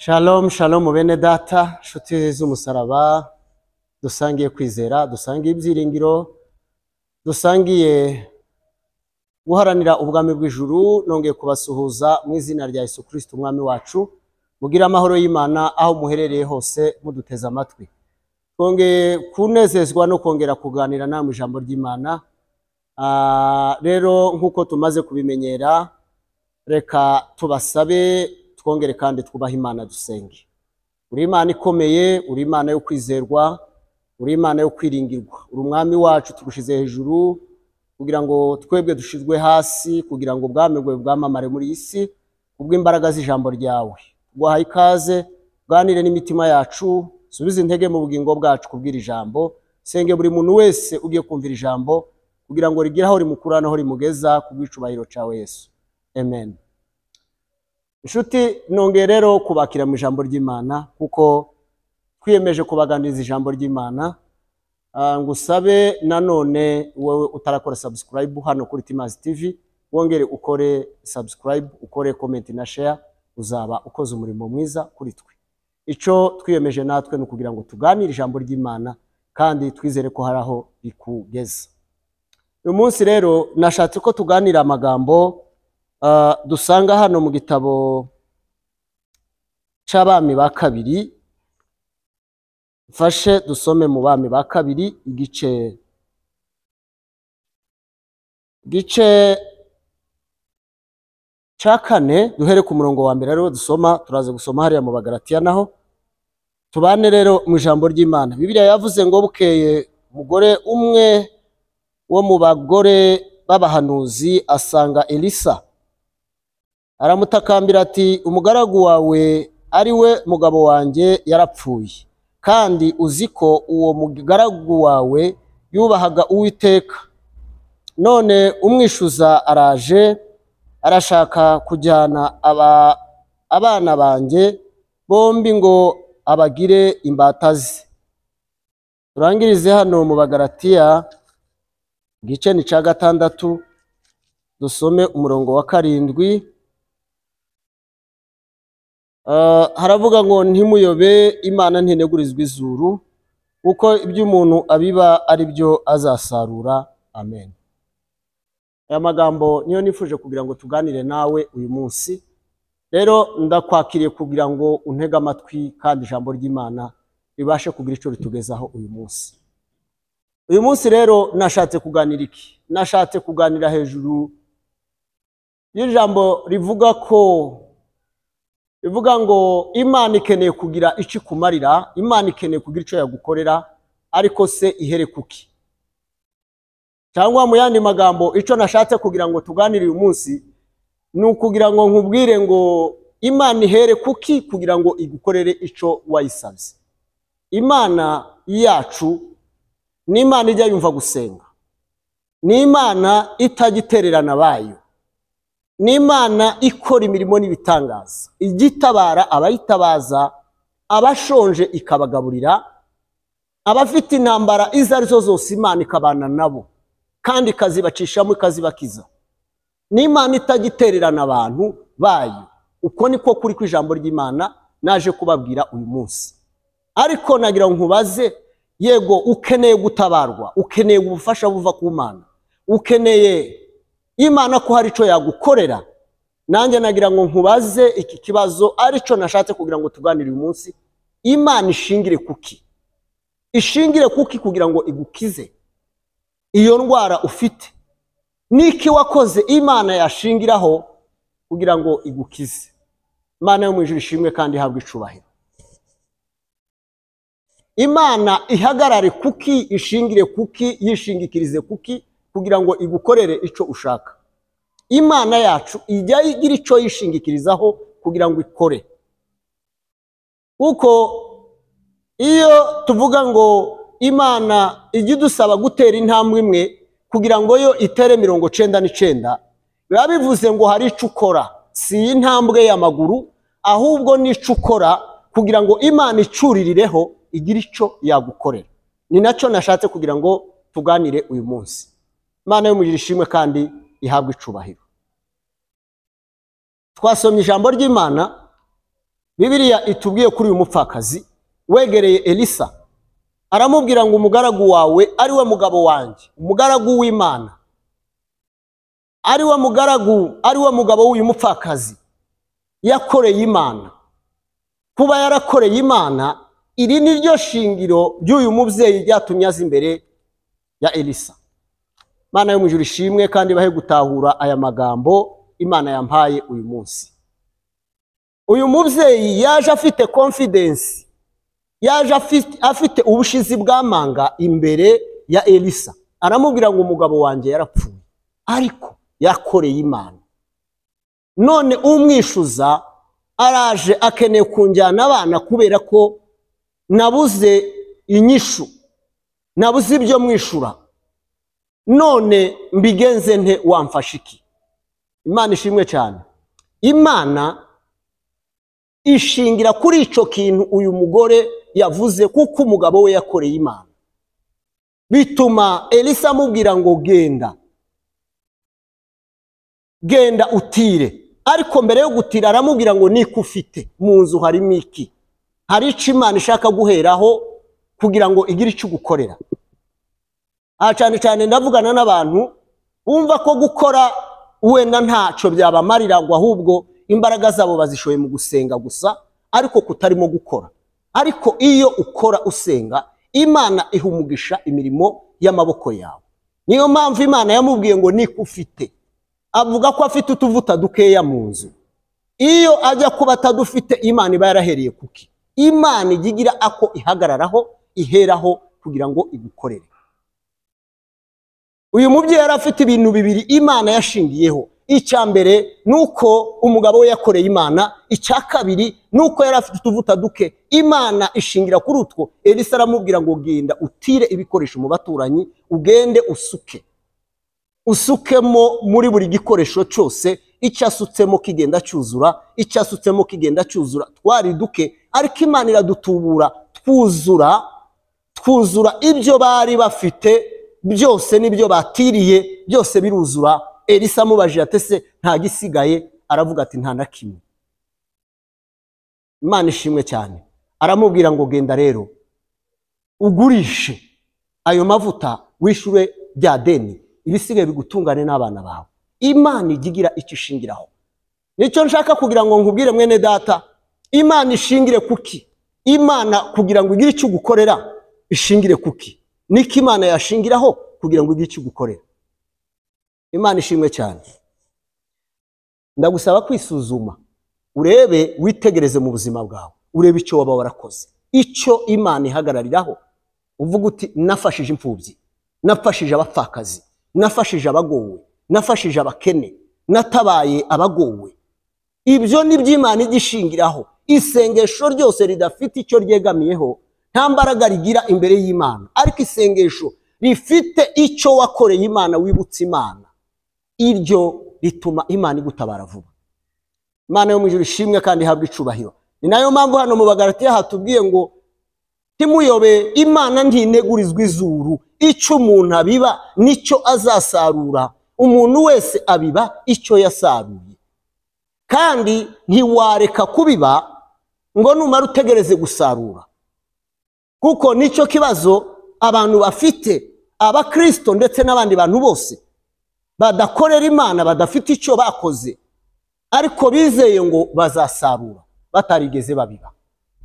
Shalom, shalom bene data, nshuti z'umusaraba, dusangiye kwizera, dusangiye ibyiringiro, dusangiye guharanira ubwami bw'ijuru. Nongeye kubasuhuza mu izina rya Yesu Kristo umwami wacu. Mugira amahoro y'Imana aho muherereye hose muduteze amatwi. Twongeye kunezezwa no kongera kuganira namwe ijambo ry'Imana. Rero nkuko tumaze kubimenyera, reka tubasabe twongere kandi twubaha Imana dusenge. Uri Imana ikomeye, uri Imana yo kwizerwa, uri Imana yo kwiringirwa. Uri umwami wacu tugushize hejuru kugira ngo twebwe dushizwe hasi, kugira ngo ubwami bwawe bwamamare muri isi kubw'imbaraga z'ijambo ryawe. Guhaye ikaze, bwanire n'imitima yacu, subiza intege mu bugingo bwacu kubwira ijambo. Senge buri muntu wese ugiye kumvira ijambo kugira ngo rigire aho rimukurana aho rimugeza kubw'icubahiro cyawe Yesu. Amen. Inshuti, nongeye rero kubakira mu ijambo ry'Imana kuko twiyemeje kubaganiriza ijambo ry'Imana. Ngusabe nanone wowe utarakora subscribe hano kuri Timazi TV, wongere ukore subscribe, ukore comment na share, uzaba ukoze umurimo mwiza kuri twe. Ico twiyemeje natwe no kugira ngo tuganire ijambo ry'Imana kandi twizere ko haraho bikugeza. Uyu munsi rero nashatse ko tuganira amagambo dusanga hano mu gitabo c'Abami ba kabiri. Mfashe dusome mu Bami ba kabiri igice ca kane, duhere ku murongo wa mbere rero dusoma. Turaza gusoma hariya mu Bagalatiya naho tubane rero mu ijambo ry'Imana. Bibiliya yavuze ngo bukeye umugore umwe wo mu bagore b'abahanuzi asanga Elisa, aramutakambira ati, umugaragu wawe ari we mugabo wanjye yarapfuye, kandi uzi ko uwo mugaragu wawe yubahaga Uwiteka. None umwishuza araje, arashaka kujyana abana banjye bombi ngo abagire imbata ze. Turangirize hano mu Bagalatiya igice ni ca 6, dusome umurongo wa 7. Haravuga ngo ntimuyobe, Imana ntinegurizwa izuru, kuko ibyo umuntu abiba ari byo azasarura. Amen. Aya magambo niyo nifuje kugira ngo tuganire nawe uyu munsi. Rero ndakwakiriye kugira ngo untege amatwi kandi ijambo ry'Imana ribashe kugira ico ritugezaho uyu munsi. Uyu munsi rero nashatse kuganira iki? Nashatse kuganira hejuru y'ijambo rivuga ngo Imana ikeneye kugira ico ikumarira, Imana ikeneye kugira ico yagukorera, ariko se ihere kuki? Cyangwa mu yandi magambo, ico nashatse kugira ngo tuganire uyu munsi ni ukugira ngo nkubwire ngo Imana ihere kuki kugira ngo igukorere ico wayisabye. Imana yacu ni Imana ijya yumva gusenga, ni Imana itagitererana bayo, ni Imana ikora imirimo n'ibitangaza, igitabara abayitabaza, abashonje ikabagaburira, abafite intambara izo arizo zose Imana ikabana nabo kandi ikazibacishamo ikazibakiza. Ni Imana itagitererana abantu bayo. Uko niko kuri kw'ijambo ry'Imana naje kubabwira uyu munsi. Ariko nagira ngo nkubaze, yego ukeneye gutabarwa, ukeneye ubufasha buva ku Mana, ukeneye Imana ko hari ico yagukorera. Nanjye nagira ngo nkubaze iki kibazo, arico nashatse kugira ngo tuganire uyu munsi. Imana ishingire kuki? Ishingire kuki kugira ngo igukize iyo ndwara ufite? Niki wakoze Imana yashingiraho kugira ngo igukize? Imana yo mu ijuru ishimwe kandi ihabwe icubahiro. Imana ihagarare kuki, ishingire kuki, yishingikirize kuki kugira ngo igukorere ico ushaka? Imana yacu ijya igira ico yishingikirizaho kugira ngo ikore. Kuko iyo tuvuga ngo Imana ijya idusaba gutera intambwe imwe kugira ngo yo itere 99, biba bivuze ngo hari ico ukora, si intambwe y'amaguru, ahubwo ni ico ukora kugira ngo Imana icuririreho igira ico yagukorera. Ni naco nashatse kugira ngo tuganire uyu munsi. Imana yo mujiri ishimwe kandi ihabwe icubahiro. Twasomye ijambo ry'Imana Bibiliya itubwiye kuri uyu mupfakazi wegereye Elisa, aramubwira ngo umugaragu wawe ari we mugabo wanjye, umugaragu w'Imana, ari we mugabo w'uyu mupfakazi yakoreye Imana. Kuba yarakoreye Imana, iri ni ryo shingiro ry'uyu mubyeyi ryatumye aza imbere ya Elisa. Imana yo mu ijuru ishimwe kandi bahe gutahura aya magambo Imana yampaye uyu munsi. Uyu mubyeyi yaje afite confidence, yaje afite ubushizi bw'amanga imbere ya Elisa. Aramubwira ngo umugabo wanjye yarapfuye, ariko yakoreye Imana. None umwishuza araje akeneye kunjyana abana kubera ko nabuze inyishu, nabuze ibyo mwishura. None mbigenze nte, wamfasha iki? Imana ishimwe cyane. Imana ishingira kuri ico kintu uyu mugore yavuze, kuko umugabo we yakoreye Imana. Bituma Elisa amubwira ngo genda utire. Ariko mbere yo gutira aramubwira ngo niko ufite mu nzu harimo iki? Hari ico Imana ishaka guheraho kugira ngo igire icyo gukorera. Cyane cyane ndavugana n'abantu bumva ko gukora wenda ntaco byabamarira, ngo ahubwo imbaraga zabo bazishoye mu gusenga gusa, ariko kutarimo gukora. Ariko iyo ukora usenga, Imana ihumugisha imirimo y'amaboko yawe. Niyo mpamvu Imana yamubwiye ngo niko ufite. Avuga ko afite utuvuta dukeya mu nzu. Iyo ajya kuba atadufite, Imana iba yarahereye kuki? Imana igira ako ihagararaho, iheraho kugira ngo igukorere. Uyu mubyeyi yari afite ibintu bibiri Imana yashingiyeho. Icya mbere nuko umugabo we yakoreye Imana, icya kabiri nuko yari afite utuvuta duke. Imana ishingira kuri utwo. Elisa aramubwira ngo genda utire ibikoresho mu baturanyi, ugende usukemo muri buri gikoresho cyose, icyo asutsemo kigenda cyuzura, icyo asutsemo kigenda cyuzura. Twari duke, ariko Imana iradutubura, twuzura ibyo bari bafite byose, n'ibyo batiriye byose biruzura. Elisa amubajije ati se nta gisigaye? Aravuga ati nta na kimwe. Imana ishimwe cyane. Aramubwira ngo genda rero ugurishe ayo mavuta, wishure bya deni, ibisigaye bigutungane n'abana bawe. Imana igira icyo ishingiraho. Nicyo nshaka kugira ngo nkubwire mwene data, Imana ishingire kuki? Imana kugira ngo igire icyo gukorera ishingire kuki? Niki Imana yashingiraho kugira ngo igire icyo gukorera? Imana ishimwe cyane. Ndagusaba kwisuzuma, urebe, witegereze mu buzima bwawe, urebe icyo waba warakoze, icyo Imana ihagarariraho. Uvuga uti nafashije imfubyi, nafashije abapfakazi, nafashije abagowe, nafashije abakene, natabaye abagowe. Ibyo ni by'Imana igishingiraho. Isengesho ryose ridafite icyo ryegamiyeho nta mbaraga rigira imbere y'Imana. Ariko isengesho rifite icyo wakoreye Imana, wibutse Imana, iryo rituma Imana igutabara vuba. Imana yo mu ijuru ishimwe kandi ihabwe icubahiro. Ni nayo mpamvu hano mu Bagalatiya hatubwiye ngo timuyobe, Imana ntinegurizwa izuru. Icyo umuntu abiba nicyo azasarura. Umuntu wese abiba icyo yasaruye. Kandi ntiwareka kubiba ngo numara utegereze gusarura, kuko nicyo kibazo abantu bafite, abakristo ndetse n'abandi bantu bose badakorera Imana, badafite icyo bakoze, ariko bizeye ngo bazasarura batarigeze babiba,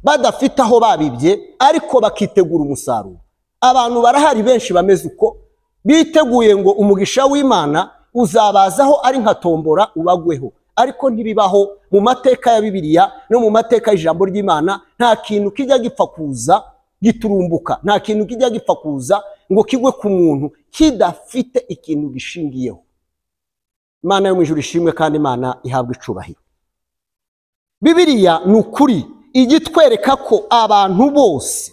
badafite aho babibye ariko bakitegura umusaruro. Abantu barahari benshi bameze uko, biteguye ngo umugisha w'Imana uzabazaho ari nka tombora ubagweho, ariko ntibibaho. Mu mateka ya Bibiliya no mu mateka y'ijambo ry'Imana nta kintu kijya gipfa kuza giturumbuka, nta kintu kijya gipfa kuza ngo kigwe ku muntu kidafite ikintu gishingiyeho. Imana yo mu ijuru ishimwe kandi Imana ihabwe icubahiro. Bibiliya ni ukuri igitwereka ko abantu bose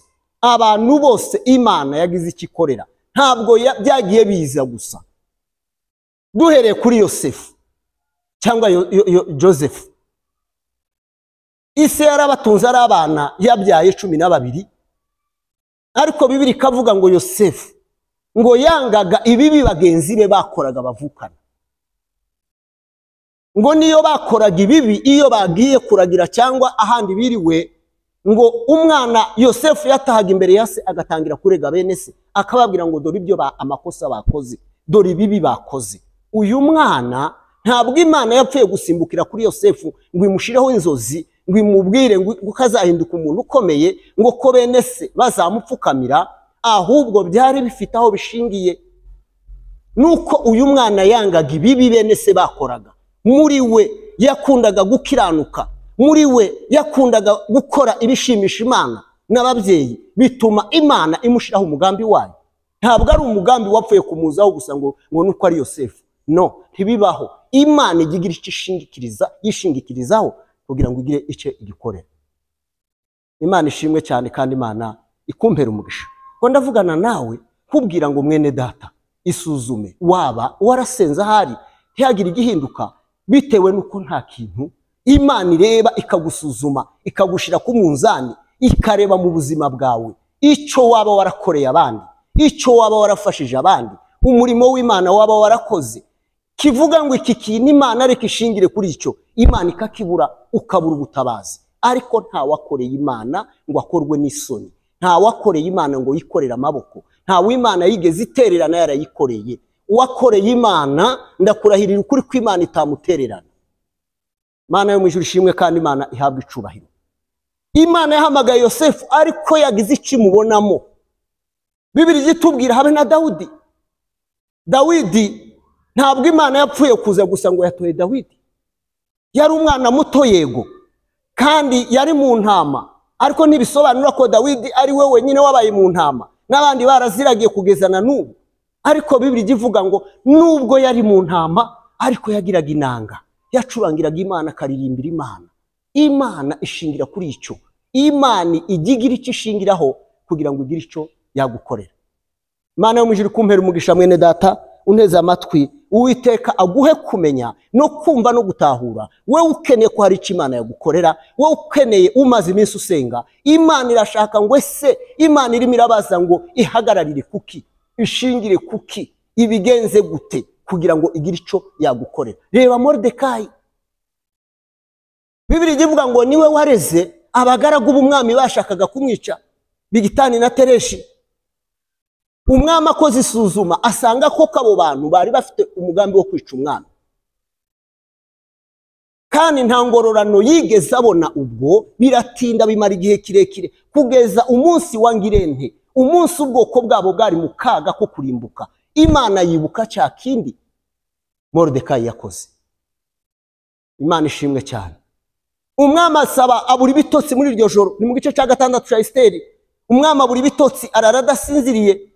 Imana yagize ikikorera, ntabwo byagiye biza gusa. Duhereye kuri Yosefu cyangwa Joseph, ise yarabatunze ari abana yabyaye 12, ariko Bibiliya ikavuga ngo Yosefu ngo yangaga ibibi bagenzi be bakoraga bavukana. ngo niyo bakoraga ibibi, iyo bagiye kuragira cyangwa ahandi biriwe, ngo umwana Yosefu yatahaga imbere ya se agatangira kurega bene se, akababwira ngo dore ibyo amakosa bakoze, dore ibibi bakoze. Uyu mwana ntabwo Imana yapfuye gusimbukira kuri Yosefu ngo imushireho inzozi, ngo imubwire ngo kazahinduka umuntu ukomeye, ngo ko bene se bazamupfukamira, ahubwo byari bifite aho bishingiye. Nuko uyu mwana yangaga ibibi bene se bakoraga. Muri we yakundaga gukiranuka, muri we yakundaga gukora ibishimisha Imana n'ababyeyi, bituma Imana imushiraho umugambi wayo. Ntabwo ari umugambi wapfuye kumuzaho gusa ngo nuko ari Yosefu. No, ntibibaho. Imana igira icyo yishingikirizaho kugira ngo igire icyo igikorera. Imana ishimwe cyane kandi Imana ikumpera umugisha. Ko ndavugana nawe kubwira ngo mwene data, isuzume waba warasenze ahari ntiyagira igihinduka bitewe nuko nta kintu Imana ireba, ikagusuzuma, ikagushira ku munzani, ikareba mu buzima bwawe icyo waba warakoreye abandi, icyo waba warafashije abandi, umurimo w'Imana waba warakoze, kivuga ngo iki kintu Imana ariko ishingire kuri icyo, Imana ikakibura, ukabura ubutabazi. Ariko nta wakoreye Imana ngo akorwe n'isoni, nta wakoreye Imana ngo yikorere amaboko, nta w'Imana yigeze itererana yarayikoreye. Uwakoreye Imana ndakurahirira ukuri ko Imana itamutererana. Imana yo mu ijuru ishimwe kandi Imana ihabwa icubahiro. Imana yahamagaye Yosefu ariko yagize icyo imubonamo. Bibiliya itubwira habe na Dawidi. Dawidi ntabwo Imana yapfuye kuza gusa ngo yatoye Dawidi. Yari umwana muto yego, kandi yari mu ntama, ariko ntibisobanura ko Dawidi ari we wenyine wabaye mu ntama, n'abandi baraziragiye kugeza na n'ubu. Ariko Bibiliya ivuga ngo nubwo yari mu ntama ariko yagiraga inanga, yacurangiraga Imana, akaririmbira Imana. Imana ishingira kuri icyo. Imana igigira icyo ishingiraho kugira ngo igire icyo yagukorera. Imana yo mu ijuru ikumpera umugisha mwene data, unteze amatwi, Uwiteka aguhe kumenya no kumva no gutahura. Wewe ukeneye ko hari icyo Imana yagukorera, wewe ukeneye umaze iminsi usenga, Imana irashaka ngo ese Imana irimo irabaza ngo ihagararire kuki, ishingire kuki, ibigenze gute kugira ngo igire icyo yagukorera. Reba Moridekayi. Bibiliya ivuga ngo niwe wareze abagaragu b'umwami bashakaga kumwica, Bigitani na Tereshi. Umwami akoze isuzuma asanga ko abo bantu bari bafite umugambi wo kwica umwami, kandi nta ngororano yigeze abona. Ubwo biratinda, bimara igihe kirekire, kugeza umunsi wa Ngirente, umunsi ubwoko bwabo bwari mu kaga ko kurimbuka. Imana yibuka cya kindi Moridekayi yakoze. Imana ishimwe cyane. Umwami asaba abura ibitotsi muri iryo joro. Ni mu gice cya 6 cya Esiteri. Umwami abura ibitotsi, arara adasinziriye,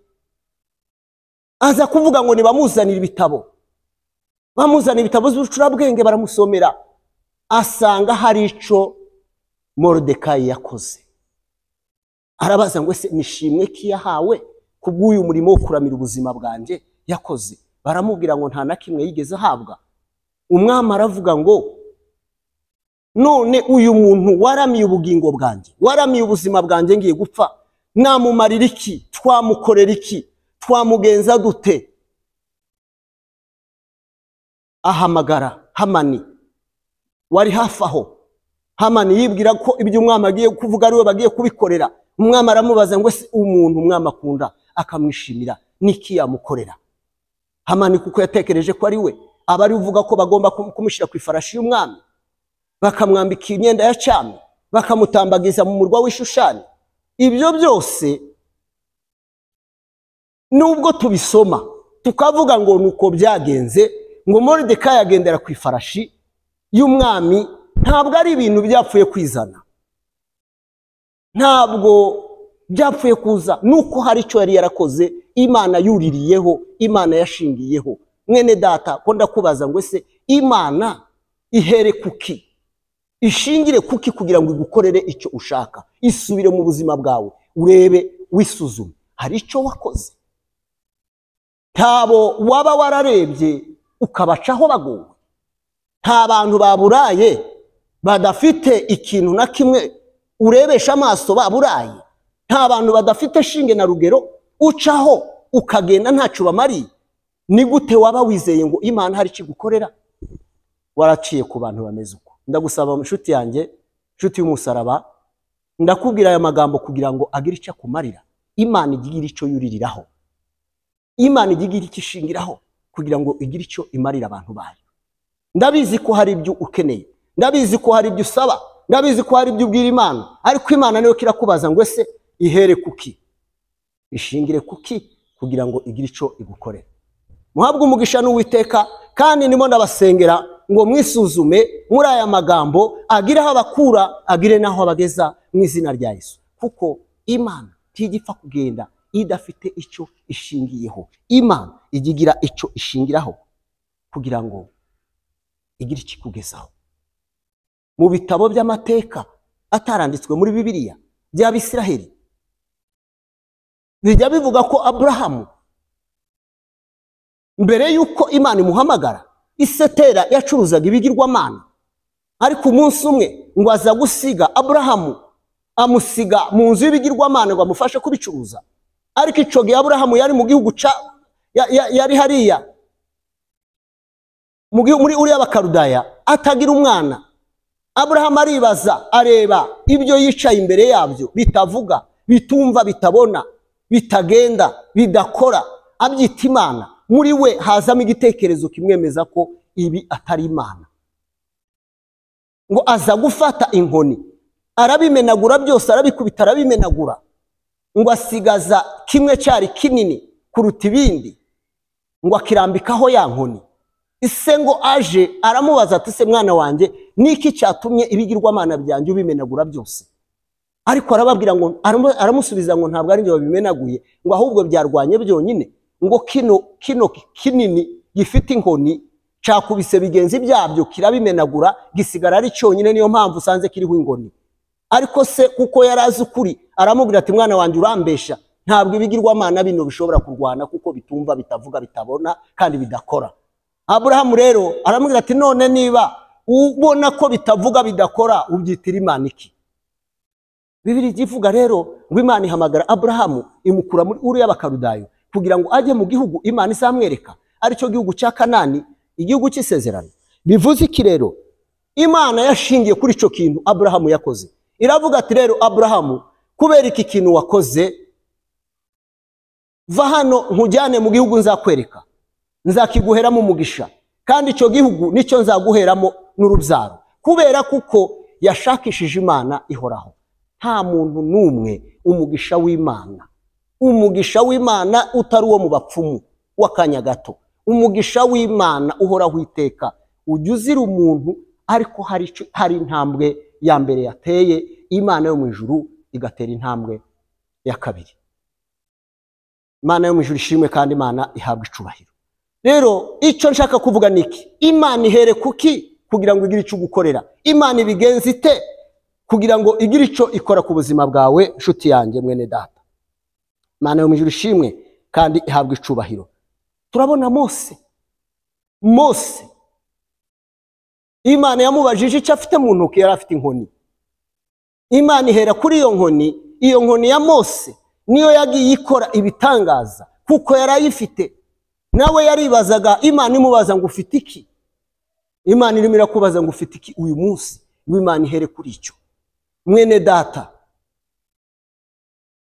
aza kuvuga ngo nibamuzanira ibitabo. Bamuzanira ibitabo z'ubucurabwenge, baramusomera, asanga hari ico Moridekayi yakoze. Arabaza ngo ese nishimwe ki yahawe kubw'uyu murimo wo kuramira ubuzima bwanjye yakoze? Baramubwira ngo nta na kimwe yigeze ahabwa. Umwami aravuga ngo none uyu muntu waramiye ubugingo bwanjye, waramiye ubuzima bwanjye ngiye gupfa, namumarira iki? Twamukorera iki? Twamugenza dute? Ahamagara Hamani wari hafi aho. Hamani yibwira ko ibyo umwami agiye kuvuga ari we bagiye kubikorera. Umwami aramubaza ngo ese umuntu umwami akunda akamwishimira niki yamukorera? Hamani kuko yatekereje ko ari we, abari uvuga ko bagomba kumushyira ku ifarashi y'umwami, bakamwambika imyenda ya cyami, bakamutambagiza mu murwa w'Ishushani. Ibyo byose nubwo tubisoma tukavuga ngo nuko byagenze, ngo Moridekayi agendera ku ifarashi y'umwami, ntabwo ari ibintu byapfuye kwizana, ntabwo byapfuye kuza. Nuko hari icyo yari yarakoze, Imana yuririyeho, Imana yashingiyeho. Mwene data, ko ndakubaza ngo ese Imana ihere kuki, ishingire kuki kugira ngo igukorere icyo ushaka? Isubire mu buzima bwawe, urebe, wisuzume, hari icyo wakoze. Ntabo waba wararebye ukabacaho bagowe. Nta bantu baburaye badafite ikintu na kimwe urebesha amaso baburaye. Nta bantu badafite shinge na rugero ucaho ukagenda ntacyo bamariye. Ni gute waba wizeye ngo Imana hari icyo gukorera? waraciye ku bantu bameze uko. Ndagusaba inshuti yanjye, inshuti y'umusaraba, ndakubwira aya magambo kugira ngo agire icyo akumarira. Imana igira icyo yuririraho, Imana igira icyo ishingiraho kugira ngo igire icyo imarira abantu bayo. Ndabizi ko hari ibyo ukeneye, ndabizi ko hari ibyo usaba, ndabizi ko hari ibyo ubwira Imana, ariko Imana niyo kirakubaza ngo ese ihere kuki, ishingire kuki kugira ngo igire icyo igukorera. Muhabwe umugisha n'Uwiteka, kandi nimo ndabasengera ngo mwisuzume muri aya magambo, agire aho abakura, agire naho abageza mu izina rya Yesu. Kuko Imana ntigipfa kugenda idafite icyo ishingiyeho. Imana igira icyo ishingiraho kugira ngo igire ikikugezaho. Mu bitabo by'amateka ataranditswe muri Bibiliya by'Abisiraheli, bijya bivuga ko Aburahamu mbere yuko Imana imuhamagara, Isetera yacuruzaga ibigirwamana, ariko umunsi umwe ngo aza gusiga Aburahamu, amusiga mu nzu y'ibigirwamana ngo amufashe kubicuruza. Ariko ico gihe Aburahamu yari mu gihugu yari hariya muri uriya Abakaludaya, atagira umwana. Aburahamu aribaza, areba ibyo yicaye imbere yabyo bitavuga, bitumva, bitabona, bitagenda, bidakora, abyita Imana. Muri we hazamo igitekerezo kimwemeza ko ibi atari Imana. Ngo aza gufata inkoni, arabimenagura byose, arabikubita, arabimenagura, ngo asigaza kimwe cyari kinini kuruta ibindi, ngo akirambikaho ya nkoni. Ise ngo aje aramubaza ati, se mwana wanjye, niki cyatumye ibigirwamana byanjye ubimenagura byose? Ariko arababwira ngo, aramusubiza ngo ntabwo ari njye wabimenaguye, ngo ahubwo byarwanye byonyine, ngo kino kinini gifite inkoni cakubise bigenzi byabyo kirabimenagura, gisigara ari cyonyine, niyo mpamvu usanze kiriho ingoni. Ariko se kuko yarazi ukuri, aramubwira ati, mwana wanjye urambesha, ntabwo ibigirwamana bino bishobora kurwana kuko bitumva, bitavuga, bitabona kandi bidakora. Aburahamu rero aramubwira ati, none niba ubona ko bitavuga, bidakora, ubyitira Imana iki? Bibiliya ivuga rero ngo Imana ihamagara Aburahamu, imukura muri uriya Abakaludaya kugira ngo ajye mu gihugu Imana izamwereka, aricyo gihugu cya Kanani, igihugu cy'isezerano. Bivuze iki rero? Imana yashingiye kuri ico kintu Aburahamu yakoze. Iravuga ati, rero Aburahamu, kubera iki kintu wakoze, va hano nkujyane mu gihugu nzakwereka, nzakiguheramo umugisha, kandi ico gihugu nicyo nzaguheramo n'urubyaro. Kubera kuko yashakishije Imana ihoraho. Nta muntu n'umwe umugisha w'Imana utari uwo mu bapfumu w'akanya gato. Umugisha w'Imana uhoraho iteka, ujya uzira umuntu, ariko hari intambwe ya mbere yateye, Imana yo mu ijuru igatera intambwe ya kabiri. Imana yo mu ijuru ishimwe, kandi Imana ihabwa icubahiro. Rero icyo nshaka kuvuga niki, Imana ihere kuki kugira ngo igire icyo gukorera? Imana ibigenza ite kugira ngo igire icyo ikora ku buzima bwawe, nshuti yanjye, mwene data? Imana yo mu ijuru ishimwe kandi ihabwa icubahiro. Turabona Mose Imana yamubajije icyo afite mu ntoki, yari afite inkoni. Imana ihera kuri iyo nkoni ya Mose niyo yagiye ikora ibitangaza, kuko yari ayifite. Nawe yaribazaga, Imana imubaza ngo ufite iki? Imana irimo irakubaza ngo ufite iki uyu munsi? Imana ihere kuri icyo. Mwene data,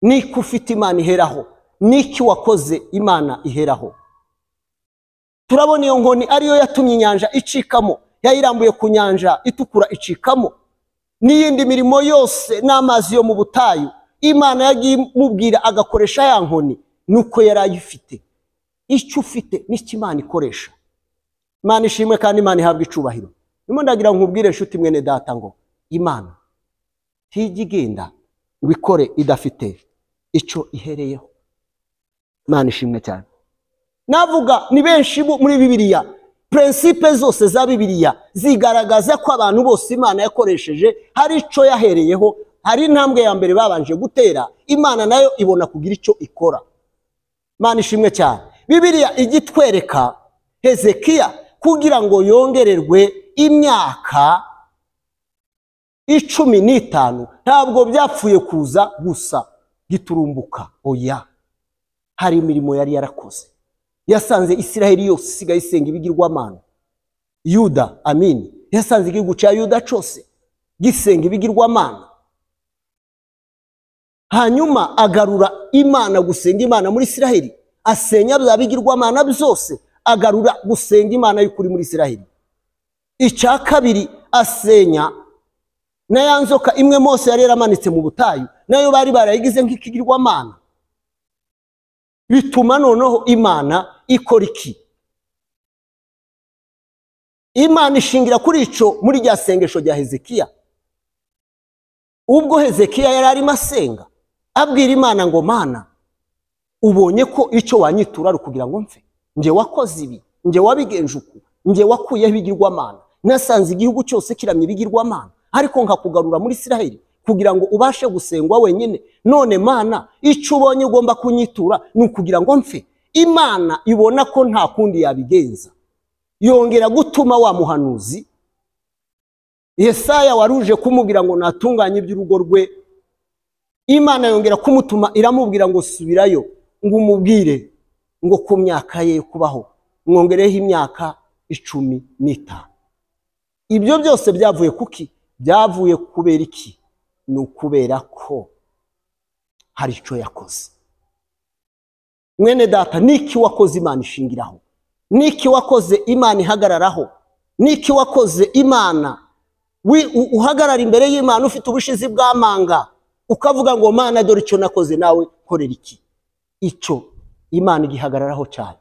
niki ufite Imana iheraho? Niki wakoze Imana iheraho? Turabona iyo nkoni ariyo yatumye inyanja icikamo, yayirambuye ku nyanja itukura icikamo. N'iyindi mirimo yose n'amazi yo mu butayu, Imana yagiye imubwira agakoresha ya nkoni, nuko yari ayifite. Icyo ufite n'icyo Imana ikoresha. Imana ishimwe kandi Imana ihabwa icubahiro. Nimo ndagira nkubwire nshuti mwene data ngo Imana ntijya igenda ngo ikore idafite icyo ihereyeho. Imana ishimwe cyane. Navuga ni benshi muri Bibiliya, principe zose za Bibiliya zigaragaza ko abantu bose Imana yakoresheje hari icyo yahereyeho, hari intambwe ya mbere babanje gutera, Imana nayo ibona kugira icyo ikora. Imana ishimwe cyane. Bibiliya igitwereka Hezekiya kugira ngo yongererwe imyaka 15, ntabwo byapfuye kuza gusa giturumbuka, oya, hari imirimo yari yarakoze. Yasanze Isiraheli yose isigaye isenga ibigirwamana, Yuda, amini, yasanze igihugu cya Yuda cyose gisenga ibigirwamana. Hanyuma agarura Imana, gusenga Imana muri Isiraheli, asenya bya bigirwamana byose, agarura gusenga Imana y'ukuri muri Isiraheli. Icya kabiri, asenya na ya nzoka imwe Mose yari yaramanitse mu butayu, nayo bari barayigize nk'ikigirwamana. Bituma noneho Imana ikora iki? Imana ishingira kuri ico muri rya sengesho rya Hezekiya. Ubwo Hezekiya yari arimo asenga, abwira Imana ngo, Mana, ubonye ko icyo wanyitura ari kugira ngo mfe? Nje wakoze ibi, nje wabigenje uku, nje wakuyeho ibigirwamana, nasanze igihugu cyose kiramye ibigirwamana, ariko nkakugarura muri Isiraheli kugira ngo ubashe gusengwa wenyine. None Mana, icyo ubonye ugomba kunyitura ni ukugira ngo mfe. Imana ibona ko nta kundi yabigenza, yongera gutuma wa muhanuzi Yesaya waruje kumubwira ngo natunganye iby'urugo rwe. Imana yongera kumutuma, iramubwira ngo subirayo, ngo umubwire ngo ku myaka ye kubaho mwongereho imyaka 15. Ibyo byose byavuye kuki? Byavuye kubera iki? Ni ukubera ko hari icyo yakoze. Mwene data, niki wakoze Imana ishingiraho? Niki wakoze Imana ihagararaho? Niki wakoze Imana uhagarara imbere y'Imana ufite ubushizi bw'amanga, ukavuga ngo, Mana, dore icyo nakoze, nawe korera iki? Icyo Imana igihagararaho cyane.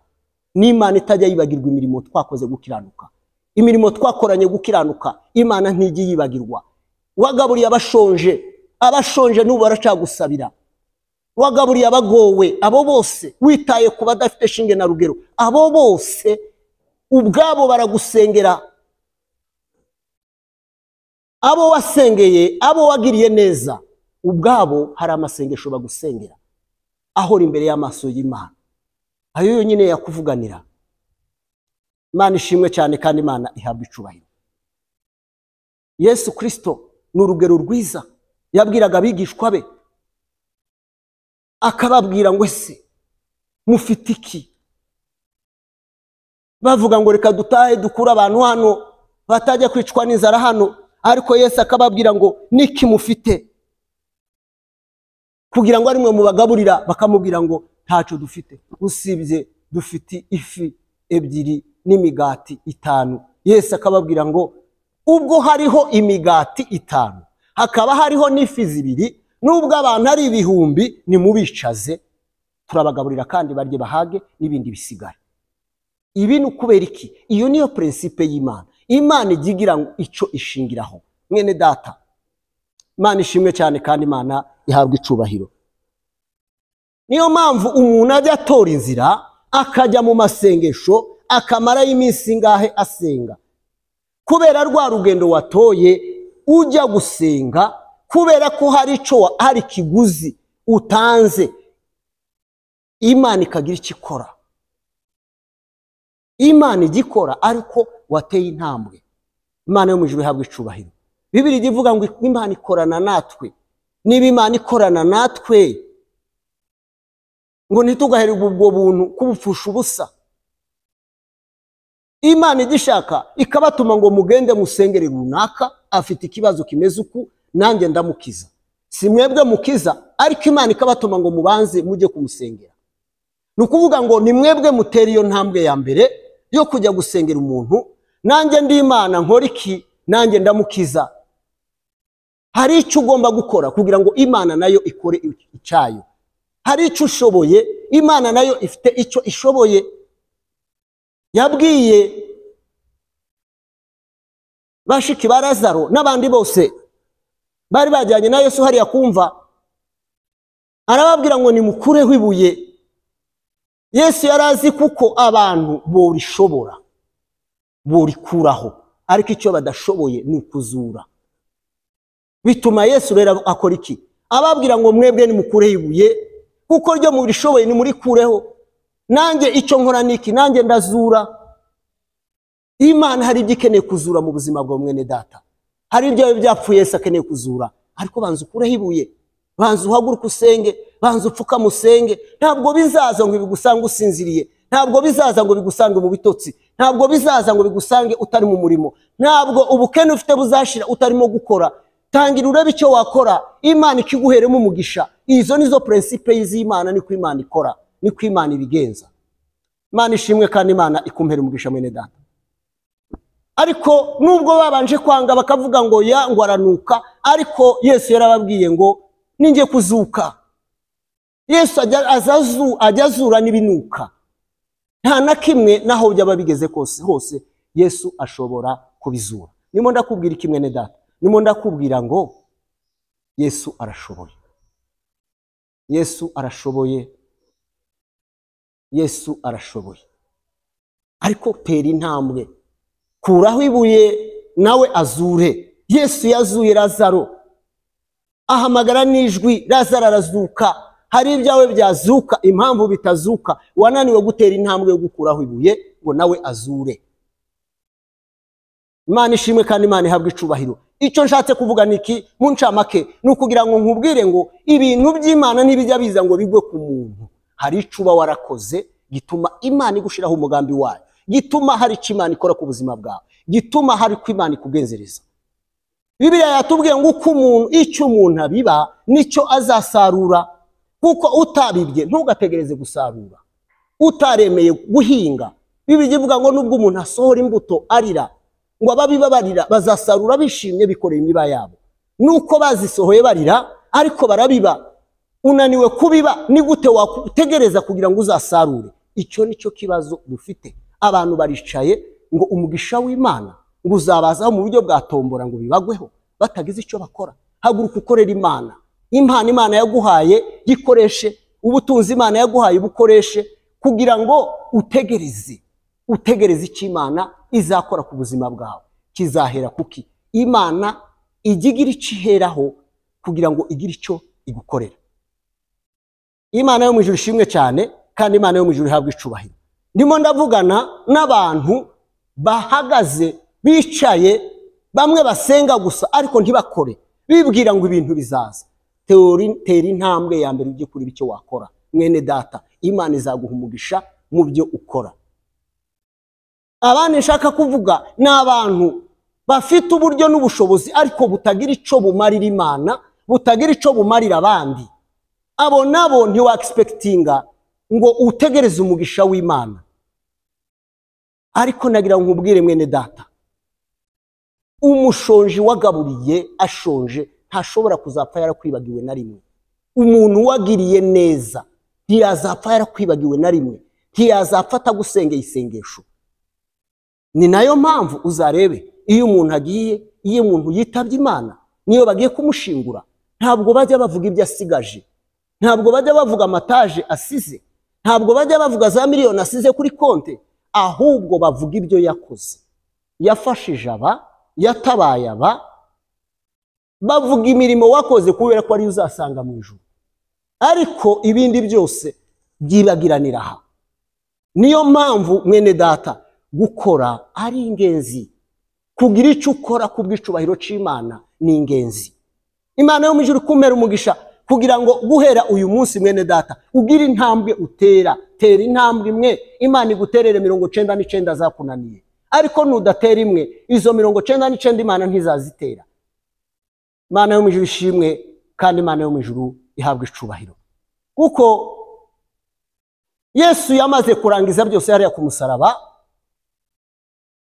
Ni Imana itajya yibagirwa imirimo twakoze gukiranuka. Imirimo twakoranye gukiranuka Imana ntijya yibagirwa. Wagaburiye abashonje n'ubu baracagusabira. Wagaburiye abagowe, abo bose witaye ku badafite shinge na rugero, abo bose ubwabo baragusengera. Abo wasengeye, abo wagiriye neza, ubwabo hari amasengesho bagusengera ahora imbere y'amaso y'Imana. Ayo yonyine yakuvuganira. Imana ishimwe cyane kandi Imana ihabwa icubahiro. Yesu Kristo ni urugero rwiza. Yabwiraga abigishwa be, akababwira ngo, ese mufite iki? Bavuga ngo reka dutahe dukura abantu hano batajya kwicwa n'inzara hano. Ariko Yesu akababwira ngo, niki mufite? Kugira ngo arimwe mubagaburira. Bakamubwira ngo, ntacyo dufite usibye dufite ifi 2 n'imigati 5. Yesu akababwira ngo, ubwo hariho imigati 5 hakaba hariho n'ifi 2, nubwo abantu ari 1000, nimubicaze turabagaburira kandi barye bahage n'ibindi bisigara. Ibi ni ukubera iki? Iyo niyo principe y'Imana. Imana igigira ngo icyo ishingiraho. Mwene data, Imana ishimwe cyane kandi Imana ihabwa icubahiro. Niyo mpamvu umuntu ajya atora inzira akajya mu masengesho akamara iminsi ngahe asenga, kubera rwa rugendo watoye ujya gusenga, kubera ko hari kiguzi utanze. Imana ikagira icyo ikora. Imana igikora ariko wateye intambwe. Imana yo mu ijuru ihabwa icubahiro. Bibiliya ivuga ngo Imana ikorana natwe. Niba Imana ikorana natwe, ngo ntitugahererwe ubwo buntu kubupfusha ubusa. Imana igishaka ikabatuma ngo mugende musengere runaka, afite ikibazo kimeze uku, nanjye ndamukiza. Si mwebwe mukiza, ariko Imana ikabatuma ngo mubanze mujye kumusengera. Ni ukuvuga ngo ni mwebwe mutera iyo ntambwe ya mbere yo kujya gusengera umuntu. Nanjye ndi Imana, nkora iki? Nanjye ndamukiza. Hari icyo ugomba gukora kugira ngo Imana nayo ikore icyayo. Hari icyo ushoboye, Imana nayo ifite icyo ishoboye. Yabwiye bashiki ba Lazaro n'abandi bose bari bajyanye na Yesu hariya kumva, arababwira ngo nimukureho ibuye. Yesu yarazi kuko abantu borishobora, borikuraho, ariko icyo badashoboye ni ukuzura. Bituma Yesu rero akora iki? Ababwira ngo mwebwe nimukureho ibuye, kuko ryo murishoboye nimurikureho. Nanjye icyo nkora niki? Nanjye ndazura. Imana hari igikeneye kuzura mu buzima bwa mwene data. Hari ibyo byapfuye Yesu akeneye kuzura, ariko banza ukureho ibuye, banza uhaguruka usenge, banza upfuka musenge. Ntabwo bizaza ngo bigusanga usinziriye, ntabwo bizaza ngo bigusange mu bitotsi, ntabwo bizaza ngo bigusange utari mu murimo, ntabwo ubukene ufite buzashira utarimo gukora. Tangira urebe icyo wakora, Imana ikiguheremo umugisha. Izo nizo principe z'Imana, niko Imana ikora, niko Imana ibigenza. Imana ishimwe kandi Imana ikumpera umugisha mwene data. Ariko nubwo babanje kwanga bakavuga ngo ya ngo aranuka, ariko Yesu yarababwiye ngo ninjye kuzuka. Yesu ajya azura n'ibinuka. Nta na kimwe naho byaba bigeze kose hose Yesu ashobora kubizura. Nimo ndakubwira iki mwene data? Nimo ndakubwira ngo Yesu arashoboye. Yesu arashoboye. Yesu arashoboye. Ariko tera intambwe, kuraho ibuye nawe azure. Yesu yazuye Lazaro, ahamagara n'ijwi, Lazaro arazuka. Hari ibyawe byazuka, impamvu bitazuka wananiwe gutera intambwe yo gukuraho ibuye ngo nawe azure. Imana ishimwe kandi Imana ihabwe icubahiro. Icyo nshatse kuvuga niki mu ncamake, nukugira ngo nkubwire ngo ibintu by'Imana ntibijya biza ngo bigwe ku muntu. Hari icuba warakoze gituma Imana igushiraho umugambi wayo, gituma hari icyo Imana ikora ku buzima bwawe, gituma hari ko Imana ikugenzereza. Bibiliya yatubwiye ngo uko umuntu icyo umuntu abiba nicyo azasarura. Kuko utabibye ntugategereze gusarura, utaremeye guhinga. Bibiliya ivuga ngo nubwo umuntu asohora imbuto arira, ngo ababiba barira bazasarura bishimye bikoreye imiba yabo. Nuko bazisohoye barira ariko barabiba. Unaniwe kubiba, ni gute wategereza kugira ngo uzasarure? Icyo nicyo kibazo dufite. Abantu baricaye ngo umugisha w'Imana ngo uzabazaho mu buryo bwa tombora ngo bibagweho batagize icyo bakora. Haguruka ukorera Imana. Impano Imana yaguhaye gikoreshe, ubutunzi Imana yaguhaye bukoreshe, kugira ngo utegereze icyo Imana izakora ku buzima bwawe. Kizahera kuki? Imana igigira icyo iheraho kugira ngo igire icyo igukorera. Imana yo mu ijuru ishimwe cyane kandi Imana yo mu ijuru ihabwe icubahiro. Ndimo ndavugana n'abantu bahagaze bicaye, bamwe basenga gusa ariko ntibakore, bibwira ngo ibintu bizaza. Tera intambwe ya mbere ujye kuri icyo wakora mwene data. Imana izaguha umugisha mu byo ukora. Abandi nshaka kuvuga ni abantu bafite uburyo n'ubushobozi ariko butagira icyo bumarira Imana, butagira icyo bumarira abandi. Abo nabo ntiwa-expectinga ngo utegereze umugisha w'Imana. Ariko nagira ngo nkubwire mwene data, umushonji wagaburiye ashonje ntashobora kuzapfa yarakwibagiwe na rimwe. Umuntu wagiriye neza ntiyazapfa yarakwibagiwe na rimwe, ntiyazapfa atagusengeye isengesho. Ni nayo mpamvu uzarebe iyo umuntu agiye, iyo umuntu yitabye Imana, niyo bagiye kumushingura, ntabwo bajya bavuga ibyo asigaje, ntabwo bajya bavuga amataje asize, ntabwo bajya bavuga za miliyoni asize kuri konte, ahubwo bavuga ibyo yakoze. Yafashije aba, yatabaye aba, bavuga imirimo wakoze kubera ko ari uzasanga mu ijuru. Ariko ibindi byose byibagiranira aha. Niyo mpamvu mwene data gukora ari ingenzi. Kugira icyo ukora kubw'icubahiro c'Imana ni ingenzi. Imana yo mu ijuru ikumpera umugisha kugira ngo guhera uyu munsi mwene data ugira intambwe utera. Tera intambwe imwe, Imana iguterere 99 zakunaniye. Ariko nudatera imwe, izo 99 Imana ntizazitera. Imana yo mu ijuru ishimwe kandi Imana yo mu ijuru ihabwe icubahiro. Kuko Yesu yamaze kurangiza byose hariya ku musaraba,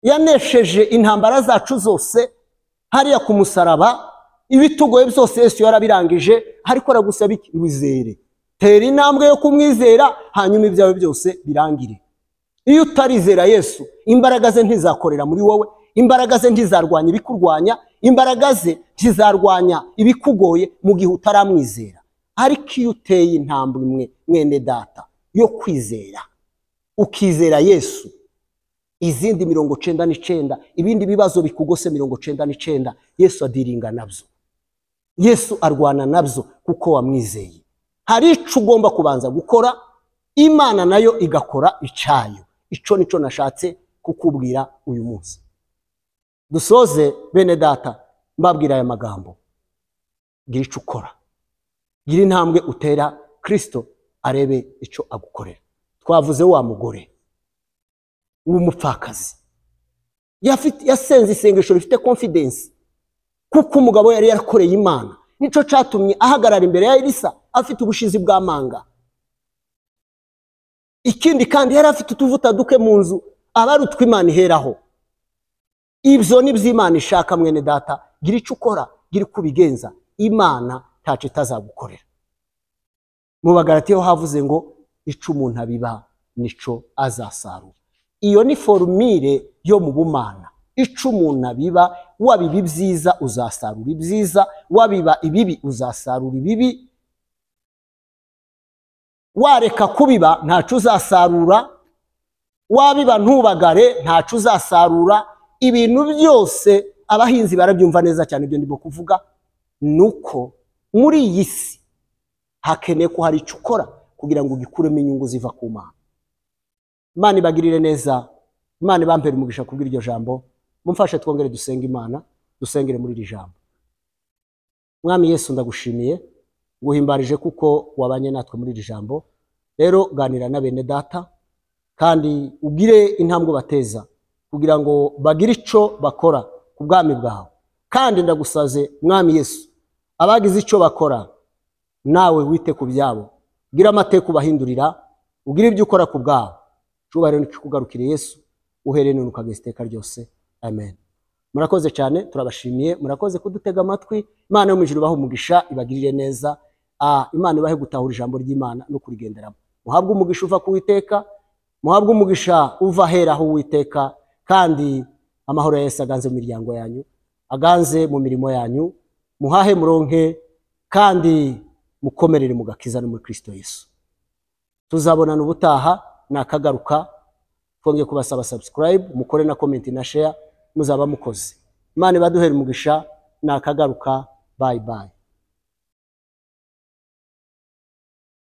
yanesheje intambara zacu zose hariya ku musaraba, ibitugoye byose Yesu yarabirangije. Ariko aragusaba iki? Wizere. Tera intambwe yo kumwizera, hanyuma ibyawe byose birangire. Iyo utarizera Yesu, imbaraga ze ntizakorera muri wowe, imbaraga ze ntizarwanya ibikurwanya, imbaraga ze ntizarwanya ibikugoye mu gihe utaramwizera. Ariko iyo uteye intambwe imwe mwene data yo kwizera, ukizera Yesu, izindi 99, ibindi bibazo bikugose 99, Yesu adiringa nabyo. Yesu arwana nabyo kuko wamwizeye. Hari icyo ugomba kubanza gukora, Imana nayo igakora icyayo. Icyo nicyo nashatse kukubwira uyu munsi. Dusoze bene data mbabwira aya magambo. Gira icyo ukora, gira intambwe utera, Kristo arebe icyo agukorera. Twavuze wa mugore, w'umupfakazi yasenze isengesho rifite confidence kuko umugabo yari yarakoreye Imana. Nico catumye ahagarara imbere ya Elisa afite ubushizi bw'amanga. Ikindi kandi yari afite utuvuta duke mu nzu abarutwa Imana iheraho. Ibyo ni by'Imana ishaka mwene data, gira icyo ukora, gira uko ubigenza, Imana ntacyo itazagukorera. Mu Bagalatiya havuze ngo ico umuntu abiba nico azasarura. Iyo ni formule yo mu bumana. Ico umuntu abiba, wabiba ibyiza uzasarura ibyiza, wabiba ibibi uzasarura ibibi. Wareka kubiba ntacu uzasarura, wabiba ntubagare ntacu uzasarura. Ibintu byose abahinzi barabyumva neza cyane. Ibyo ndimo kuvuga nuko muri iyi si hakeneye ko hari icyo ukora kugira ngo ugikuremo inyungu ziva ku Mana. Imana ibagirire neza, Imana ibampere umugisha kubwira iryo jambo. Mumfashe twongere dusenga Imana, dusengere muri iri jambo. Mwami Yesu ndagushimiye, guhimbarije kuko wabanye natwe muri iri jambo. Rero ganira na bene data kandi ugire intambwe bateza kugira ngo bagire ico bakora ku bwami bwawe. Kandi ndagusaze Mwami Yesu, abagize ico bakora nawe wite ku byabo, gira amateka ubahindurira, ugire ibyo ukora ku bwawe. Cyubahiro nikikugarukire Yesu, uhereye none ukageza iteka ryose. Amen. Murakoze cyane, turabashimiye, murakoze kudutega amatwi. Imana yo mu ijuru ibahe umugisha, ibagirire neza. Imana ibahe gutahura ijambo ry'Imana no kurigenderamo. Muhabwe umugisha uva ku Uwiteka, muhabwe umugisha uva heraho Uwiteka, kandi amahoro ya Yesu aganze mu miryango yanyu, aganze mu mirimo yanyu, muhahe muronke kandi mukomerere mu gakiza no muri Kristo Yesu. Tuzabonana ubutaha, nakagaruka. Twongeye kubasaba subscribe, mukore na comment na share, muzaba mukoze. Imana ibaduhere umugisha, nakagaruka. Bye bye.